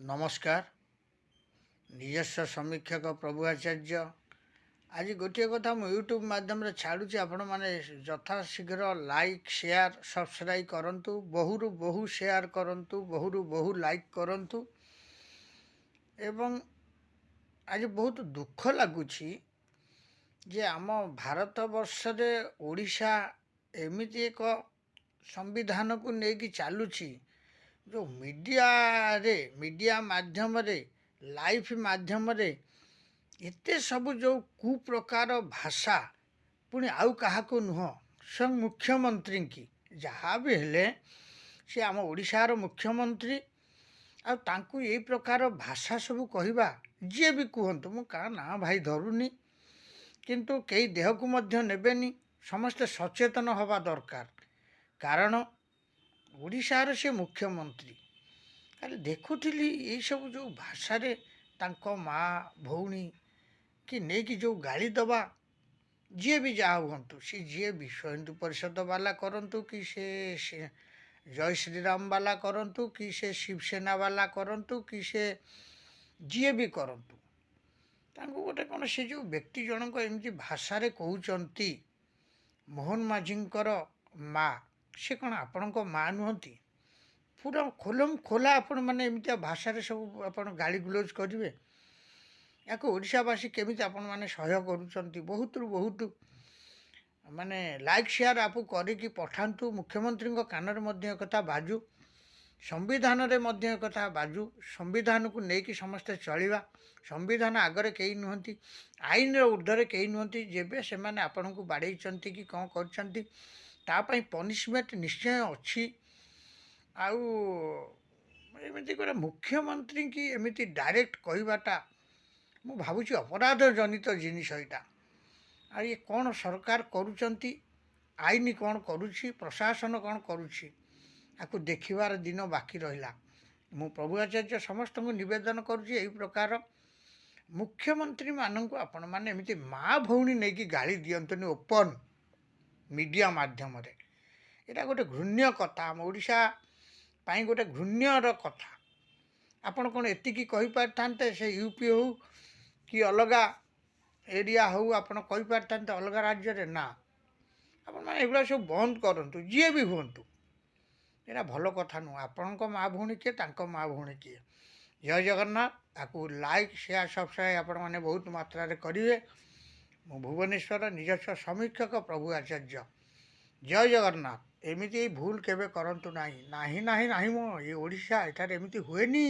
नमस्कार। निजस्व समीक्षक प्रभु आचार्य आज गोटे कथा मु यूट्यूब माध्यम छाड़ुची आपण मैंने यथाशीघ्र लाइक शेयर सब्सक्राइब करंतु बहुरु बहु शेयर करंतु बहुरु बहु लाइक करंतु एवं आज बहुत दुख लगुची जे आम भारत वर्ष रे ओडिशा एमिति एक संविधान को लेकिन चलुची जो मीडिया माध्यम रे लाइफ माध्यम रे एते सब जो कुप्रकार भाषा पुणी आउ कहा को नुह स्वयं मुख्यमंत्री की जहाँ भी हेले से आम ओडिशार मुख्यमंत्री आ तांकु ये प्रकार भाषा सब कहवा जी भी कहतु मु का ना भाई धरुनी किंतु कई देह को मध्य नेबेनी समस्ते सचेतन हवा दरकार कारण ओडिशार से मुख्यमंत्री खाली देखुली ये सब जो भाषा रे तांको माँ भौणी कि नहीं जो गाली दबा जी भी जहाँ हूँ सी जी विश्व हिंदू परिषद वाला करंतु कि से जय श्रीराम वाला करंतु कि से शिवसेना वाला करंतु कि से जी भी करंतु तांको गोटे कौन से जो व्यक्ति जनक एमती भाषा रे कहउचंती मोहन माझींकर माँ से कौन आपण माँ नुहति पूरा खोलम खोला आपण मैंने एमती भाषा रे सब आपण गाली गुलज करेंगे या ओडिशावासी केमी आपण मैंने सह्य करुँच बहुत बहुत माने लाइक शेयर आपको करके पठातु मुख्यमंत्री कान में कथा बाजू संविधान रे मध्य कथा बाजू संविधान को लेकिन समस्ते चलवा संविधान आगरे कई नुहति आईन ऊर्ध्वे कई नुहति जेबे से माने आपण को बाड़े कि कौन कर पनिशमेंट निश्चय अच्छी आमती गोटे मुख्यमंत्री की एमती डायरेक्ट कहवाटा मु भावुची अपराध जनित जिनिस यहाँ आ ये कौन सरकार करुँच आईन कौन करुँची प्रशासन कौन करुँची आपको देखिबार दिन बाकी रहा मु प्रभु आचार्य समस्त को निवेदन करुँची यही प्रकार मुख्यमंत्री मानक आपण मैंने एमती माँ भौणी नहीं कि गाली दियंतुनी ओपन मीडिया माध्यम रे यहाँ गोटे घृण्य कथा आम ओडिशा पाई गोटे घृण्यर कथा आपण कौन एतिकी कहि पारथान्ते से यूपी हो कि अलगा एरिया हो आपण कहि पारथान्ते अलगा राज्य रे ना आपण माने एगुड़ा सब बंद करंतु जी भी हुंतु एरा भल कथा नु आपण को माँ भौणी किए तांको माँ भौणी किए जय जगन्नाथ आपको लाइक शेयर सब्सक्राइब आपण माने बहुत मात्रा रे करिवे मु भुवनेश्वर निजस्व समीक्षक प्रभु आचार्य जय जगन्नाथ एमिति भूल केबे करंतु नाही नाही नाही नाही मो ये ओडिशा एठार एमिति हुएनी।